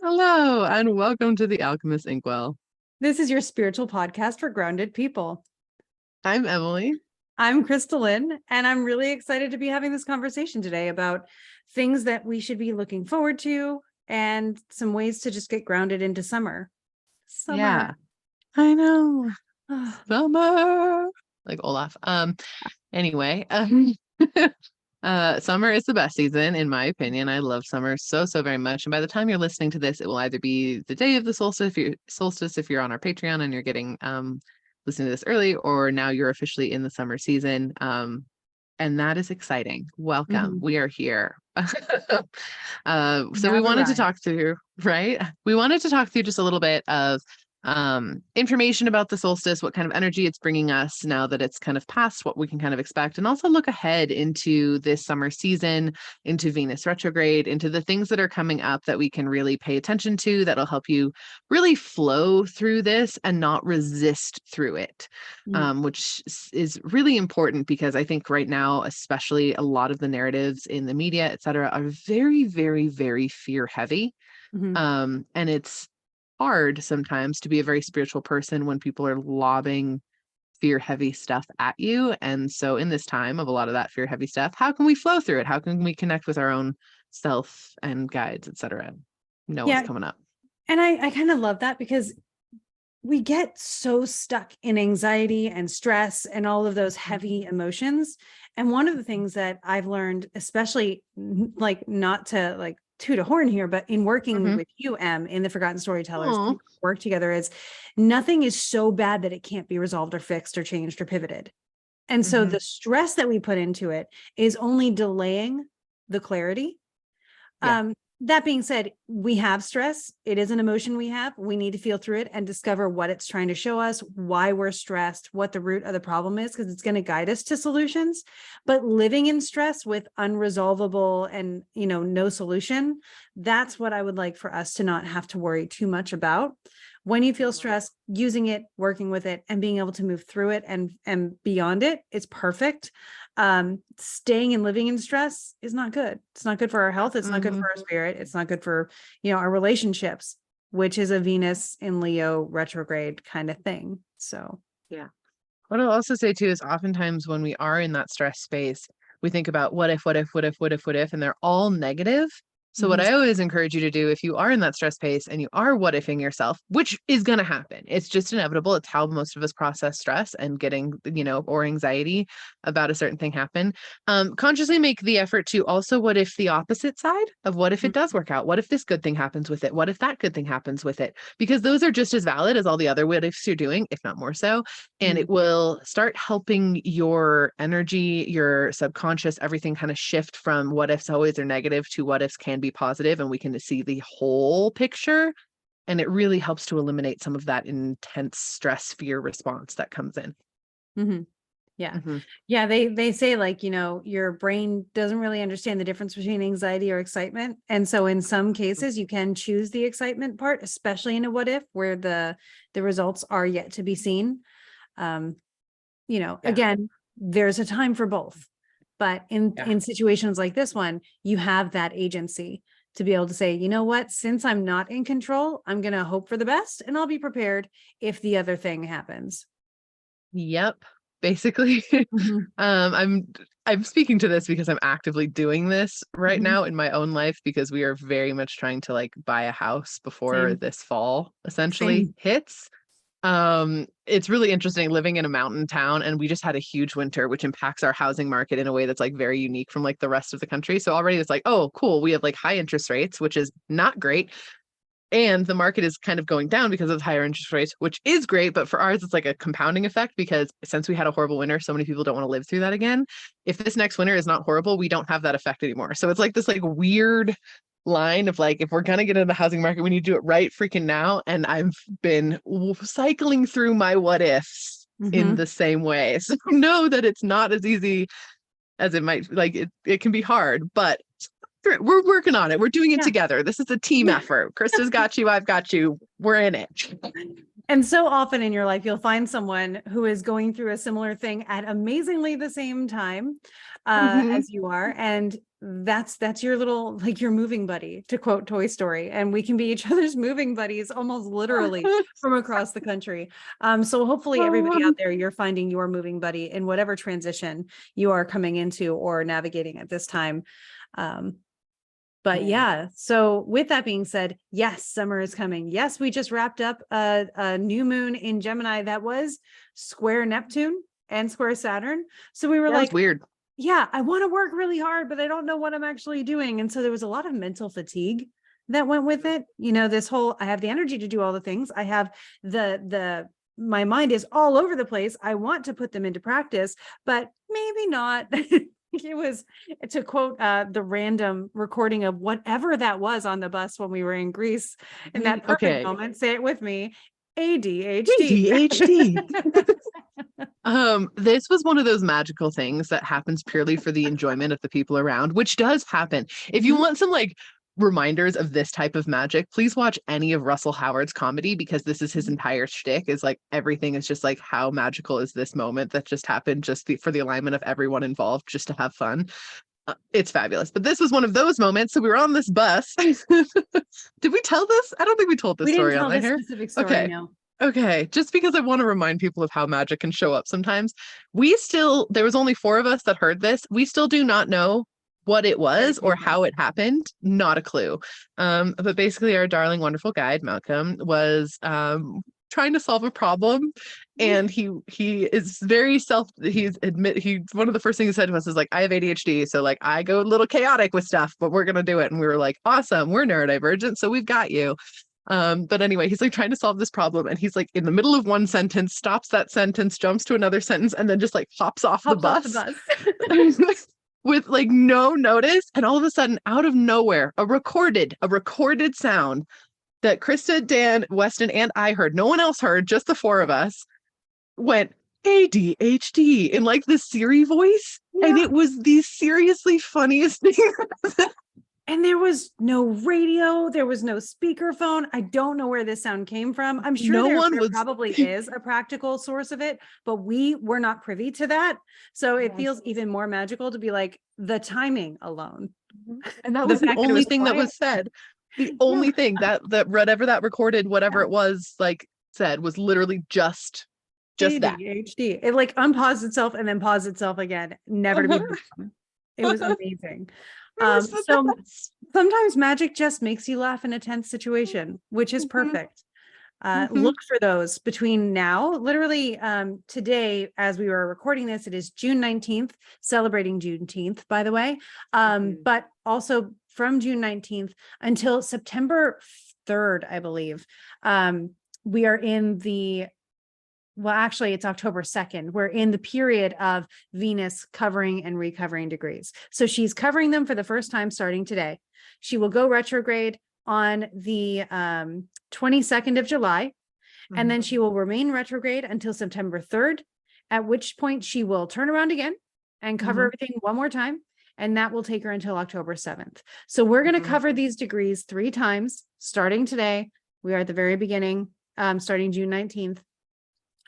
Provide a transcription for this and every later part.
Hello, and welcome to the Alchemists Inkwell. This is your spiritual podcast for grounded people. I'm Emily. I'm KristaLyn, and I'm really excited to be having this conversation today about things that we should be looking forward to and some ways to just get grounded into summer. Yeah, I know. Summer. Like Olaf. Anyway, summer is the best season, in my opinion. I love summer so very much. And by the time you're listening to this, it will either be the day of the solstice if you're on our Patreon and you're getting listening to this early, or now you're officially in the summer season. And that is exciting. Welcome. We are here. So we wanted to talk through, right? We wanted to talk through just a little bit of information about the solstice, what kind of energy it's bringing us now that it's kind of past, what we can kind of expect, and also look ahead into this summer season, into Venus retrograde, into the things that are coming up that we can really pay attention to that'll help you really flow through this and not resist through it, which is really important because I think right now, especially a lot of the narratives in the media, et cetera, are very fear heavy. And it's hard sometimes to be a very spiritual person when people are lobbing fear heavy stuff at you. And so in this time of a lot of that fear heavy stuff, how can we flow through it? How can we connect with our own self and guides, etc.? Know what's coming up. And I kind of love that because we get so stuck in anxiety and stress and all of those heavy emotions. And one of the things that I've learned, especially like not to like toot a horn here, but in working with you, Em, in the Forgotten Storytellers, work together, is nothing is so bad that it can't be resolved or fixed or changed or pivoted. And so the stress that we put into it is only delaying the clarity. That being said, we have stress. It is an emotion we have. We need to feel through it and discover what it's trying to show us, why we're stressed, what the root of the problem is, because it's going to guide us to solutions. But living in stress with unresolvable and, no solution, that's what I would like for us to not have to worry too much about. When you feel stressed, using it, working with it, and being able to move through it and beyond it, it's perfect. Staying and living in stress is not good. It's not good for our health. It's not good for our spirit. It's not good for, our relationships, which is a Venus in Leo retrograde kind of thing. So, yeah. What I'll also say too is oftentimes when we are in that stress space, we think about what if, and they're all negative. So what I always encourage you to do, if you are in that stress space and you are what ifing yourself, which is going to happen, it's just inevitable. It's how most of us process stress and getting, or anxiety about a certain thing happen. Consciously make the effort to also what if the opposite side of what if it does work out? What if this good thing happens with it? What if that good thing happens with it? Because those are just as valid as all the other what ifs you're doing, if not more so. And it will start helping your energy, your subconscious, everything kind of shift from what ifs always are negative to what ifs can be positive, and we can see the whole picture, and it really helps to eliminate some of that intense stress fear response that comes in. Yeah, they say like, your brain doesn't really understand the difference between anxiety or excitement, and so in some cases you can choose the excitement part, especially in a what if where the results are yet to be seen. Again, there's a time for both. But in situations like this one, you have that agency to be able to say, you know what, since I'm not in control, I'm going to hope for the best and I'll be prepared if the other thing happens. Yep. Basically, I'm speaking to this because I'm actively doing this right now in my own life, because we are very much trying to like buy a house before this fall essentially hits. It's really interesting living in a mountain town, and we just had a huge winter, which impacts our housing market in a way that's like very unique from like the rest of the country. So already it's like, oh, cool. We have like high interest rates, which is not great. And the market is kind of going down because of higher interest rates, which is great. But for ours, it's like a compounding effect, because since we had a horrible winter, so many people don't want to live through that again. If this next winter is not horrible, we don't have that effect anymore. So it's like this like weird line of like, if we're going to get into the housing market, we need to do it right freaking now. And I've been cycling through my what ifs in the same way. So know that it's not as easy as it might, like it can be hard, but we're working on it. We're doing it together. This is a team effort. Krista's got you. I've got you. We're in it. And so often in your life, you'll find someone who is going through a similar thing at amazingly the same time as you are. And that's your little, like, your moving buddy, to quote Toy Story, and we can be each other's moving buddies almost literally from across the country. So hopefully everybody out there, you're finding your moving buddy in whatever transition you are coming into or navigating at this time. But yeah, so with that being said, yes, summer is coming. Yes, we just wrapped up a new moon in Gemini that was square Neptune and square Saturn. So we were like, weird. Yeah, I want to work really hard, but I don't know what I'm actually doing. And so there was a lot of mental fatigue that went with it. You know, this whole, I have the energy to do all the things. I have my mind is all over the place. I want to put them into practice, but maybe not. It was, to quote the random recording of whatever that was on the bus when we were in Greece, in that perfect moment, say it with me, ADHD. This was one of those magical things that happens purely for the enjoyment of the people around, which does happen. If you want some like reminders of this type of magic, please watch any of Russell Howard's comedy, because this is his entire shtick, is like everything is just like, how magical is this moment that just happened, for the alignment of everyone involved, just to have fun. It's fabulous. But this was one of those moments. So we were on this bus. Did we tell this? I don't think we told this story on this here. Specific story, okay. No. Okay, just because I want to remind people of how magic can show up sometimes. There was only 4 of us that heard this. We still do not know what it was or how it happened. Not a clue. But basically our darling, wonderful guide, Malcolm, was trying to solve a problem. And he is very one of the first things he said to us is like, I have ADHD. So like, I go a little chaotic with stuff, but we're going to do it. And we were like, awesome, we're neurodivergent, so we've got you. But anyway, he's like trying to solve this problem, and he's like in the middle of one sentence, stops that sentence, jumps to another sentence, and then just like hops off the bus with like no notice. And all of a sudden, out of nowhere, a recorded sound that Krista, Dan, Weston, and I heard, no one else heard, just the 4 of us, went ADHD in like the Siri voice. Yeah. And it was the seriously funniest thing. And there was no radio, there was no speakerphone. I don't know where this sound came from. I'm sure there probably is a practical source of it, but we were not privy to that. So it feels even more magical to be like, the timing alone. And that was the only thing that was said. The only thing that whatever that recorded, whatever it was, like said, was literally just that. ADHD. It like unpaused itself and then paused itself again. Never to be done. It was amazing. So sometimes magic just makes you laugh in a tense situation, which is perfect. Look for those between now, literally today, as we were recording this, it is June 19th, celebrating Juneteenth, by the way. But also from June 19th until September 3rd, I believe, we are in actually, it's October 2nd. We're in the period of Venus covering and recovering degrees. So she's covering them for the first time starting today. She will go retrograde on the 22nd of July, and then she will remain retrograde until September 3rd, at which point she will turn around again and cover everything one more time, and that will take her until October 7th. So we're going to cover these degrees 3 times starting today. We are at the very beginning, starting June 19th.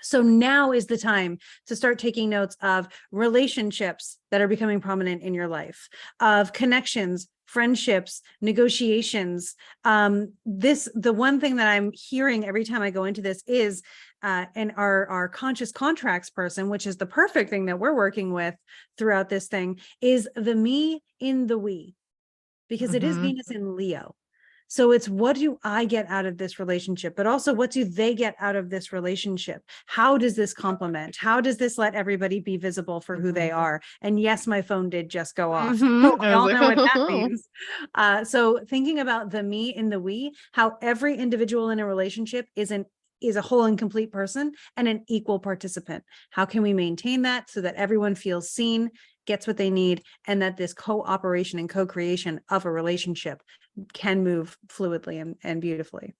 So now is the time to start taking notes of relationships that are becoming prominent in your life, of connections, friendships, negotiations. The one thing that I'm hearing every time I go into this is, and our conscious contracts person, which is the perfect thing that we're working with throughout this thing, is the me in the we, because it is Venus in Leo. So it's, what do I get out of this relationship? But also, what do they get out of this relationship? How does this complement? How does this let everybody be visible for who they are? And yes, my phone did just go off. So we all know what that means. So thinking about the me in the we, how every individual in a relationship is a whole and complete person and an equal participant. How can we maintain that so that everyone feels seen, gets what they need, and that this cooperation and co-creation of a relationship can move fluidly and beautifully.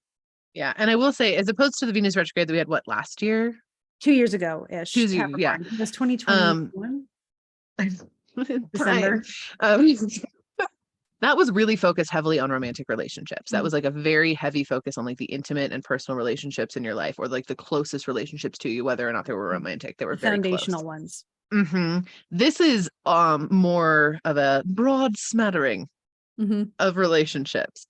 Yeah. And I will say, as opposed to the Venus retrograde that we had, last year? 2 years ago ish. Yeah. It was 2021. December. That was really focused heavily on romantic relationships. That was like a very heavy focus on like the intimate and personal relationships in your life, or like the closest relationships to you, whether or not they were romantic. They were very foundational close. Ones. This is more of a broad smattering of relationships.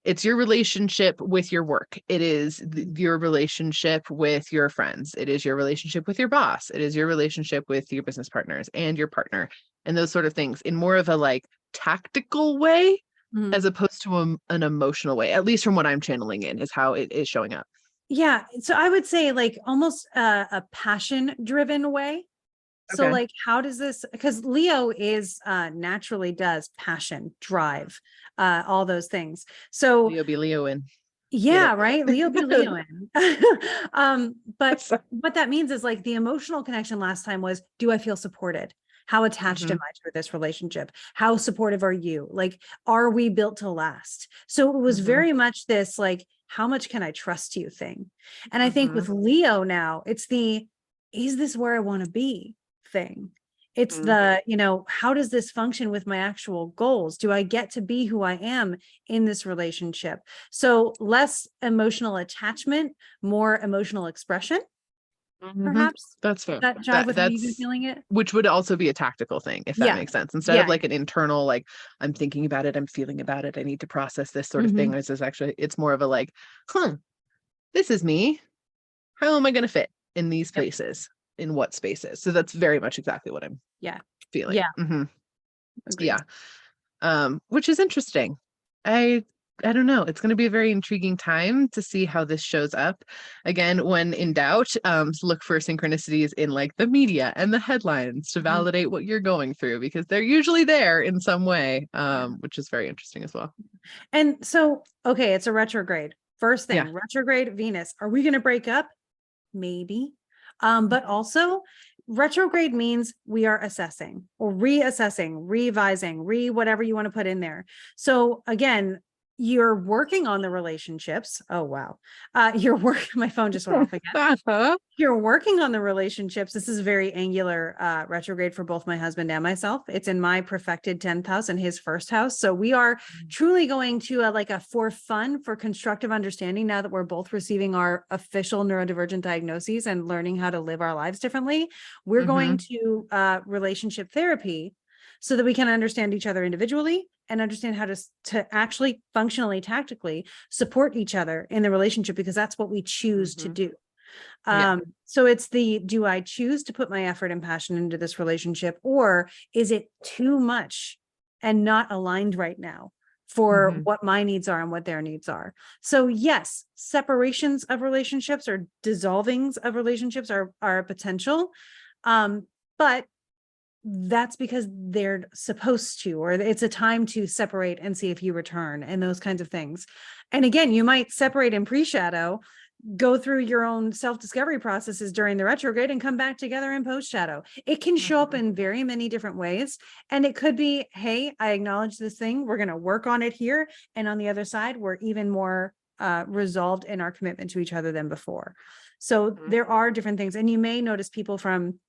It's your relationship with your work. It is your relationship with your friends. It is your relationship with your boss. It is your relationship with your business partners and your partner and those sort of things in more of a like tactical way as opposed to an emotional way, at least from what I'm channeling in is how it is showing up. Yeah. So I would say like almost a passion driven way. So Okay. like, how does this, because Leo is naturally does passion, drive, all those things. So Leo be Leo in. yeah, right. Leo be Leo in. But So- what that means is like the emotional connection last time was, do I feel supported? How attached am I to this relationship? How supportive are you? Like, are we built to last? So it was very much this like, how much can I trust you thing? And I think with Leo now, it's the, is this where I want to be thing? It's the, how does this function with my actual goals? Do I get to be who I am in this relationship? So less emotional attachment, more emotional expression, perhaps. That's fair. That jive with how you've been That's feeling it? which would also be a tactical thing, if that Yeah. makes sense. Instead of Yeah. like an internal, like I'm thinking about it, I'm feeling about it, I need to process this sort of thing. This is actually, it's more of a like, this is me. How am I going to fit in these places? In what spaces? So that's very much exactly what I'm feeling. Yeah. Agreed. Which is interesting. I don't know. It's going to be a very intriguing time to see how this shows up. Again, when in doubt, look for synchronicities in like the media and the headlines to validate what you're going through, because they're usually there in some way, which is very interesting as well. And so, okay, it's a retrograde. First thing, retrograde Venus. Are we going to break up? Maybe. But also retrograde means we are assessing or reassessing, revising, whatever you want to put in there. So again, you're working on the relationships. Oh, wow. My phone just went off again. You're working on the relationships. This is very angular retrograde for both my husband and myself. It's in my perfected 10th house and his first house. So we are truly going to for fun, for constructive understanding now that we're both receiving our official neurodivergent diagnoses and learning how to live our lives differently. We're going to relationship therapy so that we can understand each other individually and understand how to actually functionally, tactically support each other in the relationship, because that's what we choose to do. So it's do I choose to put my effort and passion into this relationship, or is it too much and not aligned right now for what my needs are and what their needs are? So yes, separations of relationships or dissolvings of relationships are a potential. But that's because they're supposed to, or it's a time to separate and see if you return and those kinds of things. And again, you might separate in pre-shadow, go through your own self-discovery processes during the retrograde and come back together in post-shadow. It can show up in very many different ways. And it could be, hey, I acknowledge this thing. We're going to work on it here. And on the other side, we're even more resolved in our commitment to each other than before. So there are different things. And you may notice people from,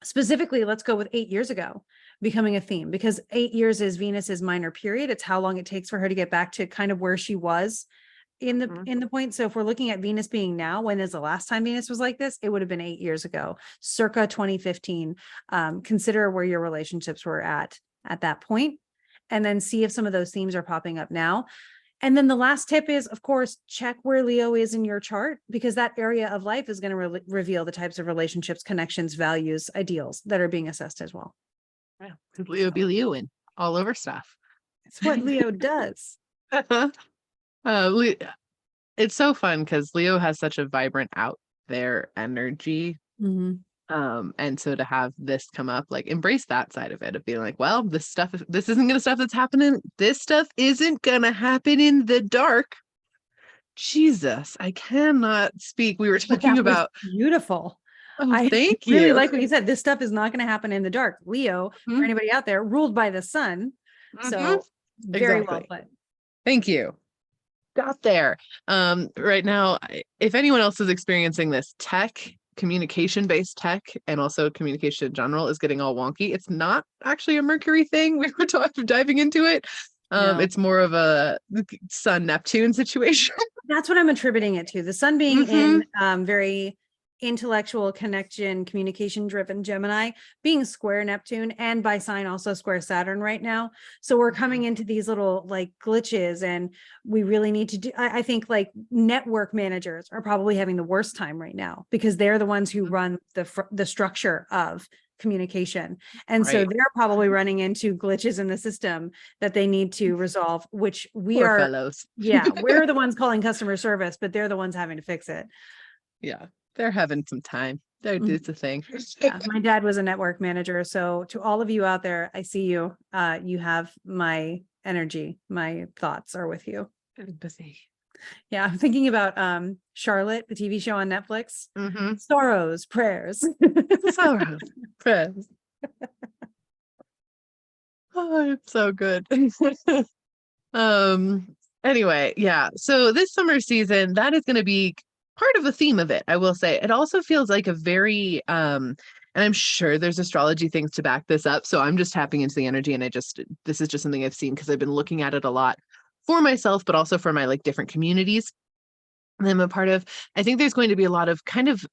specifically, let's go with 8 years ago, becoming a theme, because 8 years is Venus's minor period. It's how long it takes for her to get back to kind of where she was in the point. So if we're looking at Venus being now, when is the last time Venus was like this? It would have been 8 years ago, circa 2015. Consider where your relationships were at that point, and then see if some of those themes are popping up now. And then the last tip is, of course, check where Leo is in your chart, because that area of life is going to reveal the types of relationships, connections, values, ideals that are being assessed as well. Yeah, Leo be Leo in all over stuff. It's what Leo does. It's so fun because Leo has such a vibrant out there energy. And so to have this come up, like embrace that side of it, of being like, well, this isn't gonna stuff that's happening. This stuff isn't gonna happen in the dark. Jesus, I cannot speak. We were talking about beautiful. Thank you. Really you. like what you said. This stuff is not going to happen in the dark. Leo, for anybody out there, ruled by the sun. So very well put. Thank you. Got there. Right now, if anyone else is experiencing this, communication-based tech, and also communication in general is getting all wonky. It's not actually a Mercury thing. We were diving into it. No. It's more of a Sun Neptune situation. That's what I'm attributing it to. The sun being in very intellectual connection, communication driven Gemini being square Neptune, and by sign also square Saturn right now. So we're coming into these little like glitches, and we really need to do, I think like network managers are probably having the worst time right now because they're the ones who run the structure of communication. And so Right. they're probably running into glitches in the system that they need to resolve, which we Poor are, fellows. yeah, we're the ones calling customer service, but they're the ones having to fix it. Yeah, they're having some time. Mhm. It's a thing. Yeah, my dad was a network manager. So to all of you out there, I see you. You have my energy. My thoughts are with you. Empathy. Yeah, I'm thinking about Charlotte, the TV show on Netflix. Mm-hmm. Sorrows, prayers. Sorrows, prayers. Oh, it's so good. Anyway, yeah. So this summer season, that is going to be part of the theme of it, I will say. It also feels like a very and I'm sure there's astrology things to back this up. So I'm just tapping into the energy, and this is just something I've seen because I've been looking at it a lot for myself, but also for my like different communities that I'm a part of. I think there's going to be a lot of kind of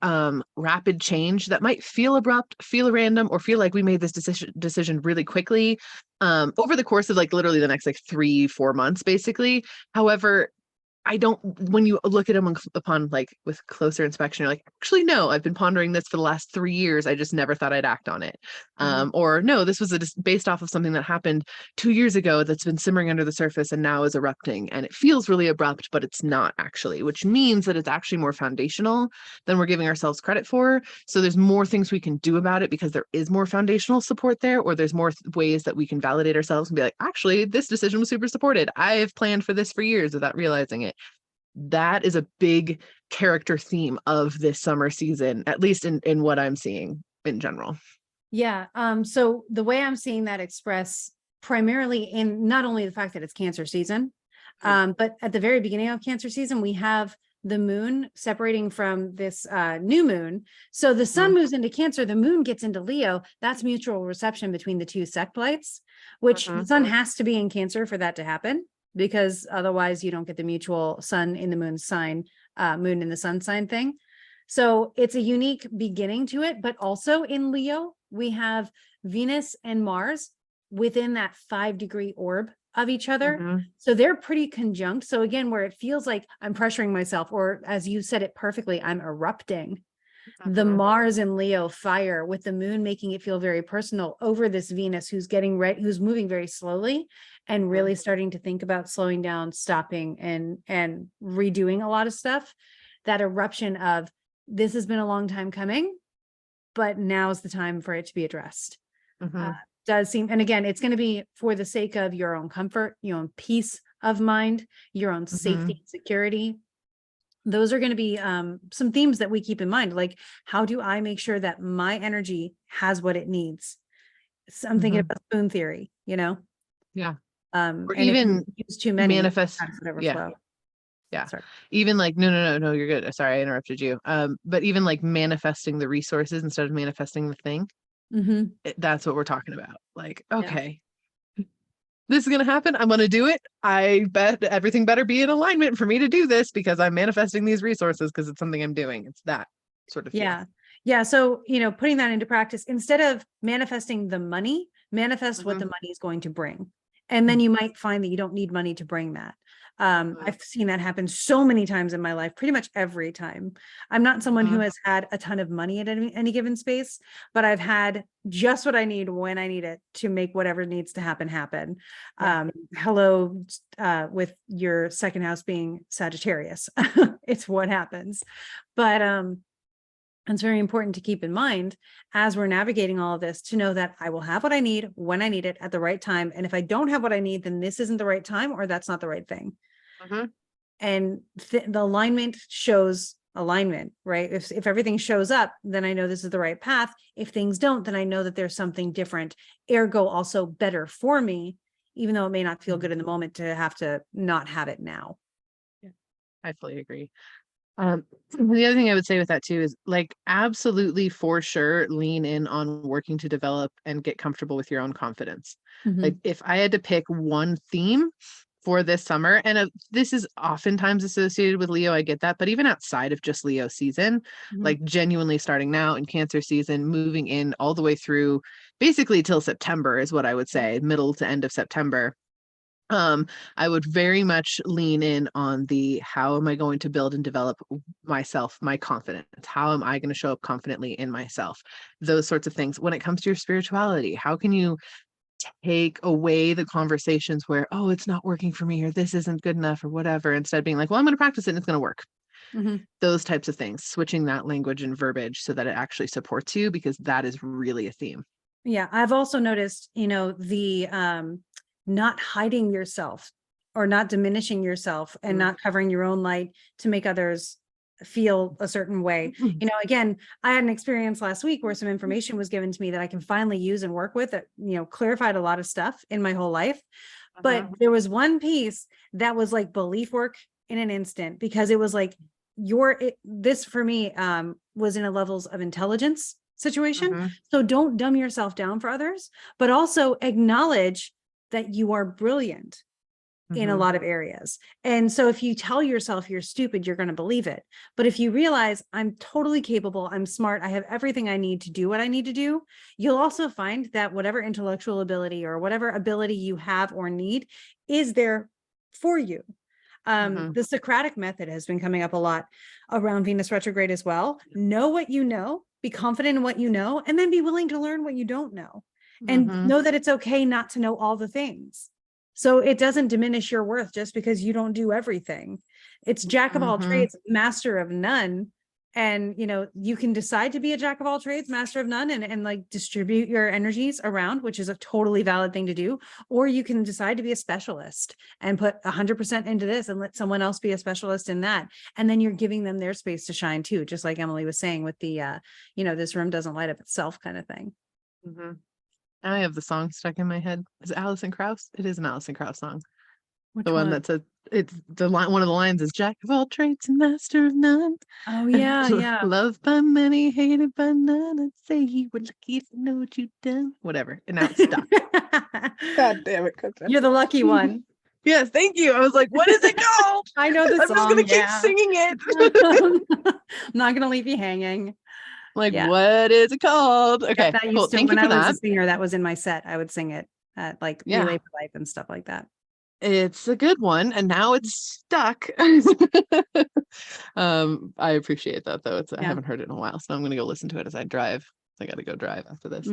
rapid change that might feel abrupt, feel random, or feel like we made this decision really quickly over the course of like literally the next like 3-4 months, basically. However, I don't, when you look at them upon like with closer inspection, you're like, actually, no, I've been pondering this for the last 3 years. I just never thought I'd act on it. Or no, this was based off of something that happened 2 years ago that's been simmering under the surface and now is erupting. And it feels really abrupt, but it's not actually, which means that it's actually more foundational than we're giving ourselves credit for. So there's more things we can do about it because there is more foundational support there, or there's more ways that we can validate ourselves and be like, actually, this decision was super supported. I've planned for this for years without realizing it. That is a big character theme of this summer season, at least in what I'm seeing in general. Yeah. So the way I'm seeing that express primarily in not only the fact that it's Cancer season, but at the very beginning of Cancer season, we have the moon separating from this new moon. So the sun moves into Cancer, the moon gets into Leo. That's mutual reception between the two sect lights, which the sun has to be in Cancer for that to happen, because otherwise you don't get the mutual sun in the moon sign, moon in the sun sign thing. So it's a unique beginning to it, but also in Leo, we have Venus and Mars within that 5-degree orb of each other. So they're pretty conjunct. So again, where it feels like I'm pressuring myself, or as you said it perfectly, I'm erupting. The Mars in Leo fire with the moon making it feel very personal over this Venus who's getting ready, who's moving very slowly and really starting to think about slowing down, stopping, and redoing a lot of stuff. That eruption of, this has been a long time coming, but now's the time for it to be addressed. Does seem, and again, it's going to be for the sake of your own comfort, your own peace of mind, your own safety and security. Those are going to be some themes that we keep in mind. Like, how do I make sure that my energy has what it needs? So I'm thinking about spoon theory, you know? Yeah. Or even use too many, manifest. flow. Yeah. Sorry. Even like, no, you're good. Sorry, I interrupted you. But even like manifesting the resources instead of manifesting the thing. That's what we're talking about. Like, okay, this is going to happen. I'm going to do it. I bet everything better be in alignment for me to do this because I'm manifesting these resources because it's something I'm doing. It's that sort of feel. Yeah. So, putting that into practice, instead of manifesting the money, manifest what the money is going to bring. And then you might find that you don't need money to bring that. I've seen that happen so many times in my life, pretty much every time. I'm not someone who has had a ton of money at any given space, but I've had just what I need when I need it to make whatever needs to happen. Hello, with your second house being Sagittarius. It's what happens. But it's very important to keep in mind as we're navigating all of this, to know that I will have what I need when I need it at the right time. And if I don't have what I need, then this isn't the right time, or that's not the right thing. And the alignment shows alignment, right? If everything shows up, then I know this is the right path. If things don't, then I know that there's something different, ergo also better for me, even though it may not feel good in the moment to have to not have it now. Yeah, I fully agree. The other thing I would say with that too is like, absolutely for sure, lean in on working to develop and get comfortable with your own confidence. Like, if I had to pick one theme for this summer. And this is oftentimes associated with Leo. I get that. But even outside of just Leo season, like genuinely starting now in Cancer season, moving in all the way through basically till September is what I would say, middle to end of September. I would very much lean in on the how am I going to build and develop myself, my confidence? How am I going to show up confidently in myself? Those sorts of things. When it comes to your spirituality, how can you take away the conversations where, oh, it's not working for me, or this isn't good enough, or whatever, instead of being like, well, I'm going to practice it and it's going to work. Those types of things, switching that language and verbiage so that it actually supports you, because that is really a theme. Yeah. I've also noticed, the not hiding yourself or not diminishing yourself and not covering your own light to make others feel a certain way. Again, I had an experience last week where some information was given to me that I can finally use and work with that, clarified a lot of stuff in my whole life. But there was one piece that was like belief work in an instant, because it was like this for me was in a levels of intelligence situation. So don't dumb yourself down for others, but also acknowledge that you are brilliant in a lot of areas. And so if you tell yourself you're stupid, you're going to believe it. But if you realize I'm totally capable, I'm smart, I have everything I need to do what I need to do, you'll also find that whatever intellectual ability or whatever ability you have or need is there for you. The Socratic method has been coming up a lot around Venus retrograde as well. Know what you know, be confident in what you know, and then be willing to learn what you don't know. And know that it's okay not to know all the things. So it doesn't diminish your worth just because you don't do everything. It's jack of all trades, master of none. And, you can decide to be a jack of all trades, master of none, and like distribute your energies around, which is a totally valid thing to do. Or you can decide to be a specialist and put 100% into this and let someone else be a specialist in that. And then you're giving them their space to shine too, just like Emily was saying with the, this room doesn't light up itself kind of thing. I have the song stuck in my head. Is it Alison Krauss? It is an Alison Krauss song. Which the one that says, it's the line, one of the lines is jack of all trades and master of none. Oh yeah, yeah. Loved by many, hated by none. I'd say you were lucky if you know what you've done. Whatever. And now it's stuck. God damn it, Coach. You're the lucky one. Yes, thank you. I was like, what is it called? I know the song. I'm just gonna keep singing it. I'm not gonna leave you hanging. Like, what is it called? Okay, cool. Thank you for that. When I was that. a singer, that was in my set. I would sing it at like Relay for Life and stuff like that. It's a good one, and now it's stuck. I appreciate that though. I haven't heard it in a while, so I'm gonna go listen to it as I drive. I gotta go drive after this.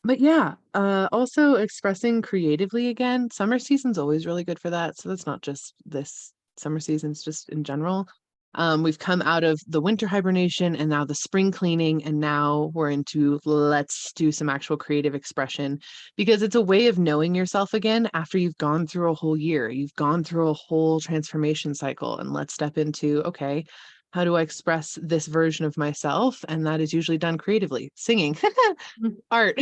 But yeah, also expressing creatively again. Summer season's always really good for that. So that's not just this summer season, it's just in general. We've come out of the winter hibernation and now the spring cleaning, and now we're into let's do some actual creative expression, because it's a way of knowing yourself again after you've gone through a whole year, you've gone through a whole transformation cycle, and let's step into, okay, how do I express this version of myself? And that is usually done creatively, singing, art,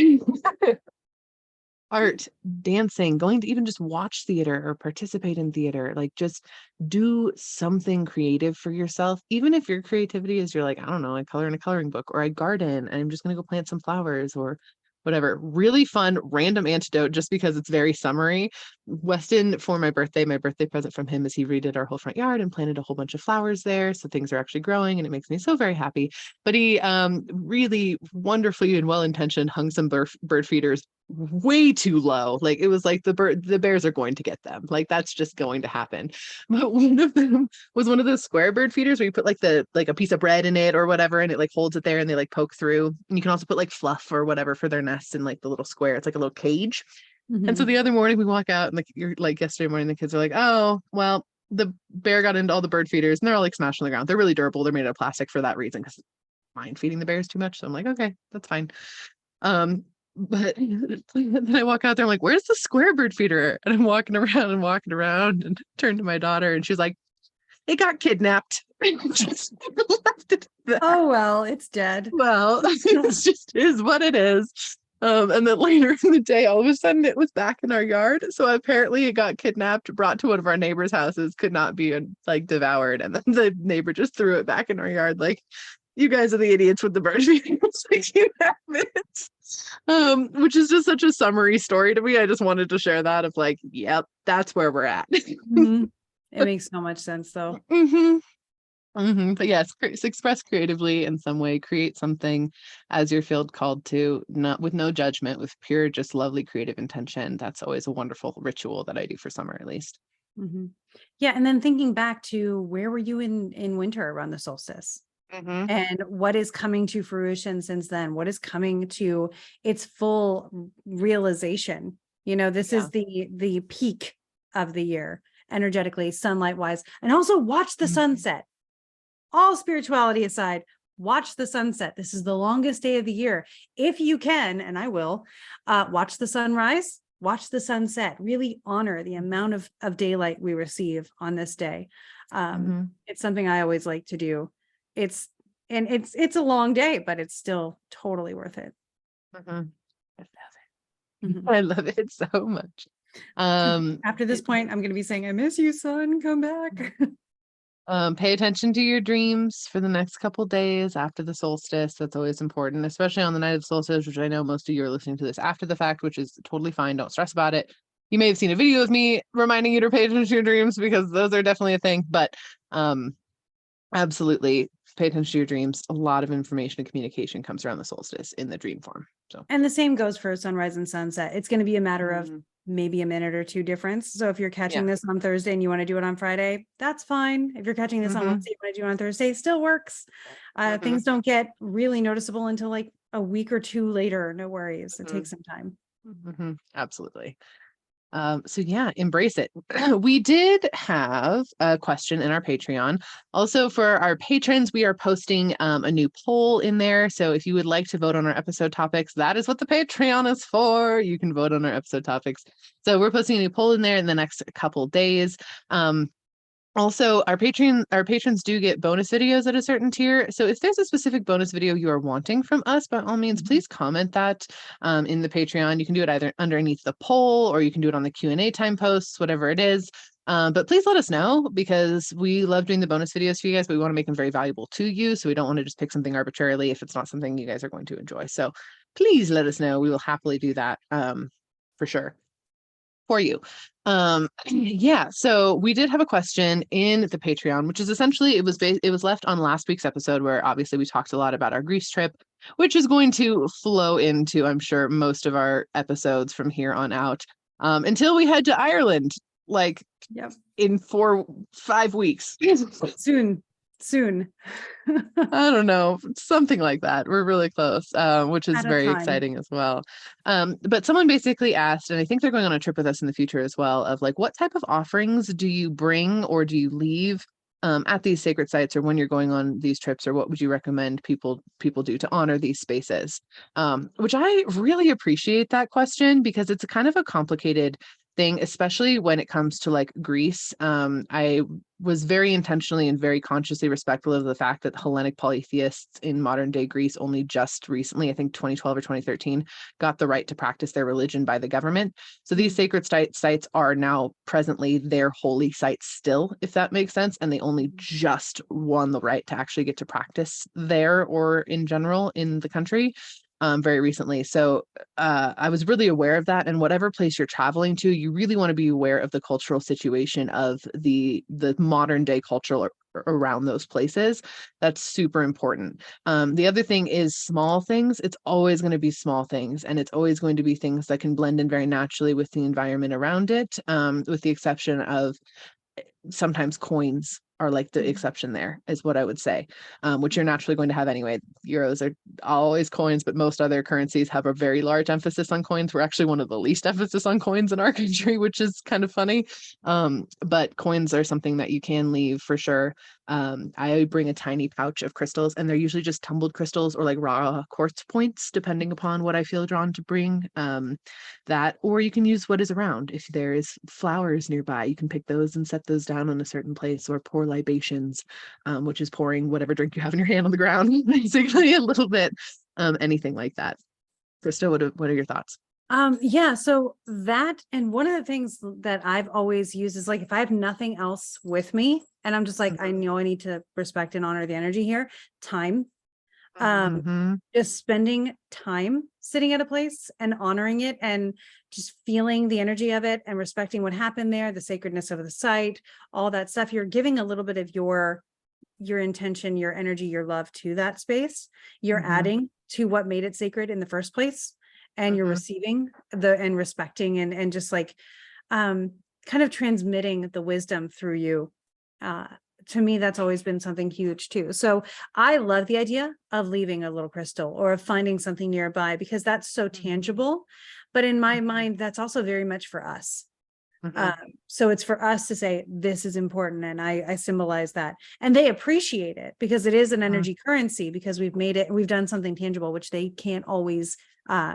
art, dancing, going to even just watch theater or participate in theater, like just do something creative for yourself. Even if your creativity is, you're like, I don't know, I color in a coloring book, or I garden and I'm just going to go plant some flowers or whatever. Really fun, random antidote, just because it's very summery. Weston, for my birthday present from him is he redid our whole front yard and planted a whole bunch of flowers there. So things are actually growing and it makes me so very happy. But he really wonderfully and well-intentioned hung some bird feeders way too low. Like it was like the bears are going to get them. Like that's just going to happen. But one of them was one of those square bird feeders where you put like a piece of bread in it or whatever, and it like holds it there and they like poke through. And you can also put like fluff or whatever for their nest in like the little square. It's like a little cage. And so the other morning we walk out and like yesterday morning, the kids are like, oh, well, the bear got into all the bird feeders and they're all like smashed on the ground. They're really durable. They're made out of plastic for that reason, because I mind feeding the bears too much. So I'm like, okay, that's fine. But then I walk out there, I'm like, where's the square bird feeder? And I'm walking around and turn to my daughter and she's like, it got kidnapped. Just left it there. Oh, well, it's dead. Well, it just is what it is. And then later in the day, all of a sudden it was back in our yard. So apparently it got kidnapped, brought to one of our neighbors' houses, could not be like devoured. And then the neighbor just threw it back in our yard. Like, You guys are the idiots with the bird videos. Like, you have it. Which is just such a summary story to me. I just wanted to share that of like, yep, that's where we're at. Mhm. It makes so much sense though. But yes, express creatively in some way, create something as you're feel called to, not with no judgment, with pure, just lovely creative intention. That's always a wonderful ritual that I do for summer, at least. Mhm. Yeah. And then thinking back to where were you in winter around the solstice? And what is coming to fruition since then? What is coming to its full realization? This Yeah. is the peak of the year, energetically, sunlight wise. And also watch the sunset. All spirituality aside, watch the sunset. This is the longest day of the year. If you can, and I will, watch the sunrise, watch the sunset, really honor the amount of daylight we receive on this day. It's something I always like to do. It's a long day, but it's still totally worth it. I love it so much. After this point, I'm going to be saying, I miss you, son. Come back. Pay attention to your dreams for the next couple days after the solstice. That's always important, especially on the night of the solstice, which I know most of you are listening to this after the fact, which is totally fine. Don't stress about it. You may have seen a video of me reminding you to pay attention to your dreams because those are definitely a thing, but absolutely pay attention to your dreams. A lot of information and communication comes around the solstice in the dream form. So, and the same goes for sunrise and sunset. It's going to be a matter of maybe a minute or two difference. So if you're catching this on Thursday and you want to do it on Friday, that's fine. If you're catching this on Wednesday, you want to do it on Thursday, it still works. Things don't get really noticeable until like a week or two later. No worries. It takes some time. Absolutely. So yeah, embrace it. We did have a question in our Patreon. Also for our patrons, we are posting a new poll in there. So if you would like to vote on our episode topics, that is what the Patreon is for. You can vote on our episode topics. So we're posting a new poll in there in the next couple days. Also, our patrons do get bonus videos at a certain tier. So if there's a specific bonus video you are wanting from us, by all means, please comment that in the Patreon. You can do it either underneath the poll or you can do it on the Q&A time posts, whatever it is. But please let us know because we love doing the bonus videos for you guys, but we want to make them very valuable to you. So we don't want to just pick something arbitrarily if it's not something you guys are going to enjoy. So please let us know. We will happily do that for sure. For you. Yeah, so we did have a question in the Patreon, which is essentially it was left on last week's episode where obviously we talked a lot about our Greece trip, which is going to flow into, I'm sure, most of our episodes from here on out, until we head to Ireland, like in 4-5 weeks. Soon. I don't know, something like that. We're really close, which is very exciting as well. But someone basically asked, and I think they're going on a trip with us in the future as well, of like, what type of offerings do you bring or do you leave at these sacred sites or when you're going on these trips, or what would you recommend people do to honor these spaces? Which I really appreciate that question because it's a kind of a complicated thing, especially when it comes to like Greece. I was very intentionally and very consciously respectful of the fact that Hellenic polytheists in modern day Greece only just recently, I think 2012 or 2013, got the right to practice their religion by the government. So these sacred sites are now presently their holy sites still, if that makes sense. And they only just won the right to actually get to practice there or in general in the country. Very recently. So I was really aware of that. And whatever place you're traveling to, you really want to be aware of the cultural situation of the modern day culture around those places. That's super important. The other thing is small things. It's always going to be small things, and it's always going to be things that can blend in very naturally with the environment around it, with the exception of sometimes coins are like the exception there, is what I would say, which you're naturally going to have anyway. Euros are always coins, but most other currencies have a very large emphasis on coins. We're actually one of the least emphasis on coins in our country, which is kind of funny. But coins are something that you can leave for sure. I bring a tiny pouch of crystals, and they're usually just tumbled crystals or like raw quartz points, depending upon what I feel drawn to bring. That, or you can use what is around. If there is flowers nearby, you can pick those and set those down in a certain place, or pour libations, which is pouring whatever drink you have in your hand on the ground, basically a little bit, anything like that. Krista, what are your thoughts? Yeah, so that, and one of the things that I've always used is like, if I have nothing else with me and I'm just like, I know I need to respect and honor the energy here, time Mhm. Just spending time sitting at a place and honoring it and just feeling the energy of it and respecting what happened there, the sacredness of the site, all that stuff. You're giving a little bit of your intention, your energy, your love to that space. You're Mhm. adding to what made it sacred in the first place, and you're Mhm. receiving and respecting and just like kind of transmitting the wisdom through you. uh to me, that's always been something huge too. So I love the idea of leaving a little crystal or of finding something nearby, because that's so tangible. But in my mind, that's also very much for us. Mhm. So it's for us to say, this is important. And I symbolize that. And they appreciate it because it is an Mhm. energy currency, because we've made it, we've done something tangible, which they can't always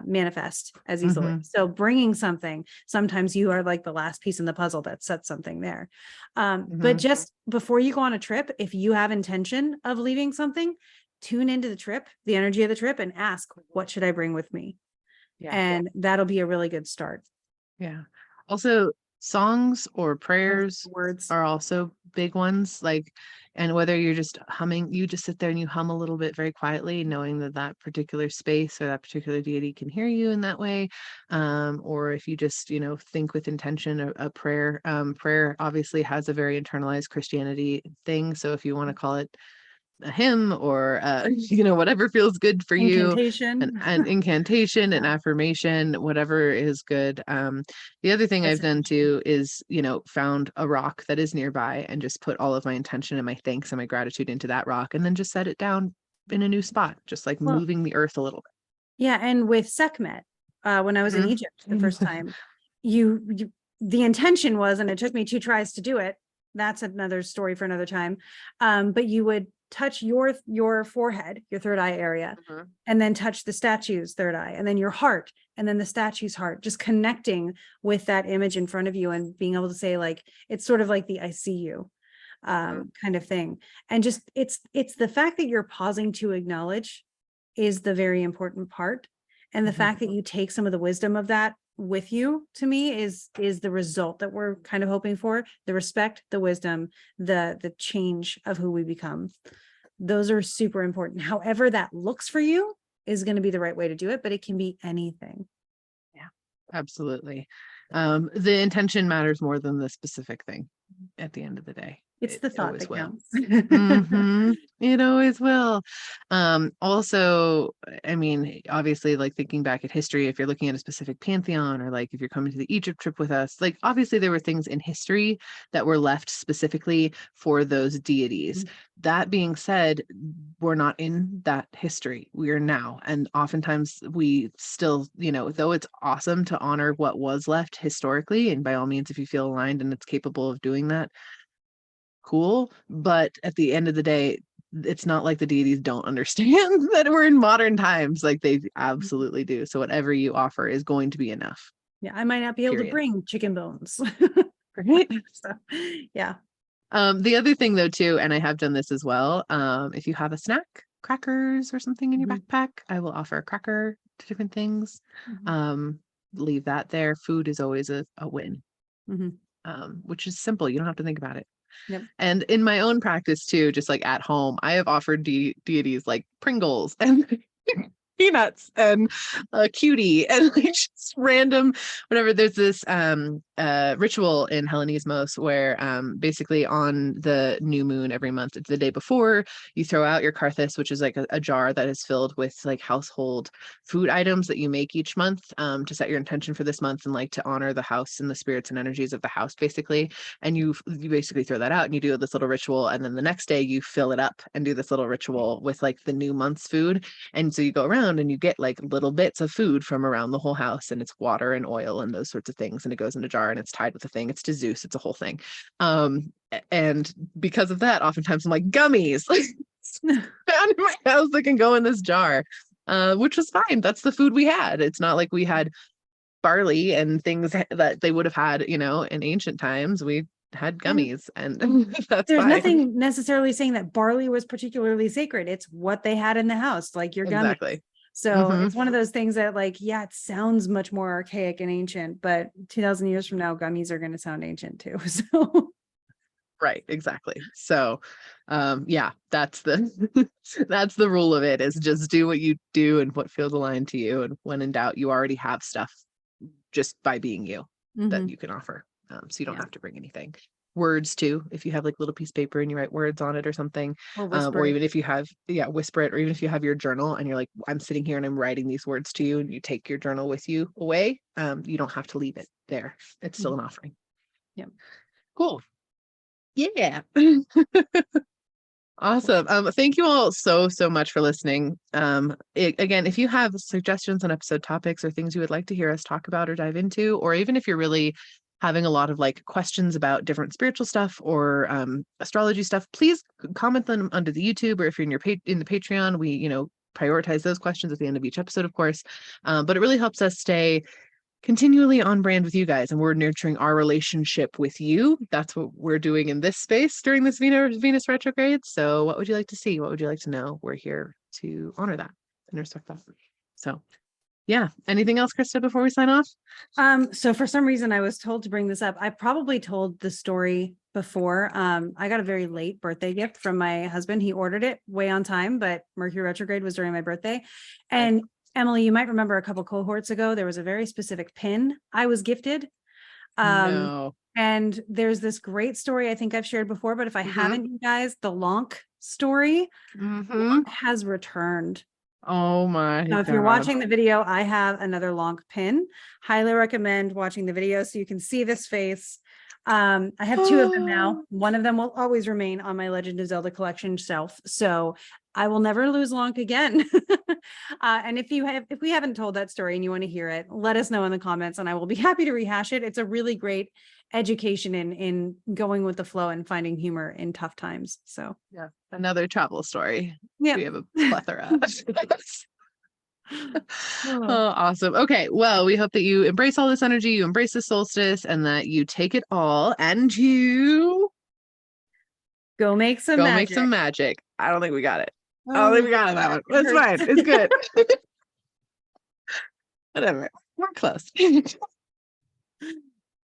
manifest as easily. Mhm. So bringing something, sometimes you are like the last piece in the puzzle that sets something there. But Mhm. just before you go on a trip, if you have intention of leaving something, tune into the trip, the energy of the trip, and ask, what should I bring with me? Yeah. And that'll be a really good start. Yeah. Also, songs or Of prayers words. are also big ones. Like, and whether you're just humming, you just sit there and you hum a little bit very quietly, knowing that that particular space or that particular deity can hear you in that way. Or if you just, think with intention, a prayer. Prayer obviously has a very internalized Christianity thing. So if you want to call it a hymn or whatever feels good for you, Incantation. an incantation, an Yeah. affirmation, whatever is good. The other thing I've done Recitation. too is found a rock that is nearby and just put all of my intention and my thanks and my gratitude into that rock, and then just set it down in a new spot, just like Well, moving the earth a little yeah, and with Sekhmet, when I was in bit. Egypt the first time, you the intention was, and it took me 2 tries to do it. That's another story for another time. But you would touch your forehead, your third eye area, Mhm. and then touch the statue's third eye, and then your heart, and then the statue's heart, just connecting with that image in front of you and being able to say, like, it's sort of like the I see you Mhm. kind of thing. And just it's the fact that you're pausing to acknowledge is the very important part. And the Mhm. fact that you take some of the wisdom of that with you, to me, is the result that we're kind of hoping for. The respect, the wisdom, the change of who we become. Those are super important. However that looks for you is going to be the right way to do it, but it can be anything. Yeah, absolutely. The intention matters more than the specific thing at the end of the day. It's It the thought always that will. counts. It always will. Also, I mean, obviously, like thinking back at history, if you're looking at a specific pantheon, or like if you're coming to the Egypt trip with us, like obviously there were things in history that were left specifically for those deities. That being said, we're not in that history. We are now. And oftentimes we still, though it's awesome to honor what was left historically, and by all means, if you feel aligned and it's capable of doing that, cool. But at the end of the day, it's not like the deities don't understand that we're in modern times. Like they absolutely do. So whatever you offer is going to be enough. Yeah, I might not be able to Period. bring chicken bones. Right. So, yeah. The other thing though too, and I have done this as well, if you have a snack, crackers or something in your Mhm. backpack, I will offer a cracker to different things. Mhm. Um, Leave that there. Food is always a win, Mhm. which is simple. You don't have to think about it. Yep. And in my own practice too, just like at home, I have offered deities like Pringles and peanuts and a cutie and like just random whatever. There's this ritual in Hellenismos where basically on the new moon every month, it's the day before, you throw out your karthus, which is like a jar that is filled with like household food items that you make each month, to set your intention for this month and like to honor the house and the spirits and energies of the house basically. And you basically throw that out and you do this little ritual, and then the next day you fill it up and do this little ritual with like the new month's food. And so you go around and you get like little bits of food from around the whole house, and it's water and oil and those sorts of things, and it goes in a jar and it's tied with a thing. It's to Zeus. It's a whole thing. And because of that, oftentimes I'm like, gummies found in my house that can go in this jar, which was fine. That's the food we had. It's not like we had barley and things that they would have had, in ancient times. We had And gummies, and that's there's fine. nothing necessarily saying that barley was particularly sacred. It's what they had in the house, like your gummies. Exactly. So Hmm. it's one of those things that, like, yeah, it sounds much more archaic and ancient, but 2000 years from now, gummies are going to sound ancient too. So Right, exactly. So, yeah, that's the that's the rule of it, is just do what you do and what feels aligned to you. And when in doubt, you already have stuff just by being you that Mhm. you can offer. So you don't Yeah. have to bring anything. Words too, if you have like little piece of paper and you write words on it or something, Or whisper or it. even if you have, whisper it, or even if you have your journal and you're like, I'm sitting here and I'm writing these words to you, and you take your journal with you away, you don't have to leave it there. It's still Mhm. an offering. Yep. Cool. Yeah. Awesome. Thank you all so much for listening. Again, if you have suggestions on episode topics or things you would like to hear us talk about or dive into, or even if you're really having a lot of like questions about different spiritual stuff or astrology stuff, please comment them under the YouTube, or if you're in in the Patreon, we, prioritize those questions at the end of each episode, of course. But it really helps us stay continually on brand with you guys, and we're nurturing our relationship with you. That's what we're doing in this space during this Venus retrograde. So what would you like to see? What would you like to know? We're here to honor that and respect that. So yeah, anything else, Krista, before we sign off? So for some reason I was told to bring this up. I probably told the story before. I got a very late birthday gift from my husband. He ordered it way on time, but Mercury retrograde was during my birthday. And Emily, you might remember a couple cohorts ago, there was a very specific pin I was gifted. No. And there's this great story I think I've shared before, but if I haven't, you guys, the Lonk story has returned. Oh my Now, if you're God. watching the video, I have another Lonk pin. Highly recommend watching the video so you can see this face. I have two of them now. One of them will always remain on my Legend of Zelda collection shelf. So I will never lose Lonk again. And if we haven't told that story and you want to hear it, let us know in the comments and I will be happy to rehash it. It's a really great education in going with the flow and finding humor in tough times. So Yeah, another travel story. yeah. We have a plethora. Oh, awesome. Okay, well, we hope that you embrace all this energy, you embrace the solstice, and that you take it all and you Go make some go magic. make some magic. I don't think we got it. I don't think we got it, that one. That's hurts. fine. It's good. Whatever. We're close.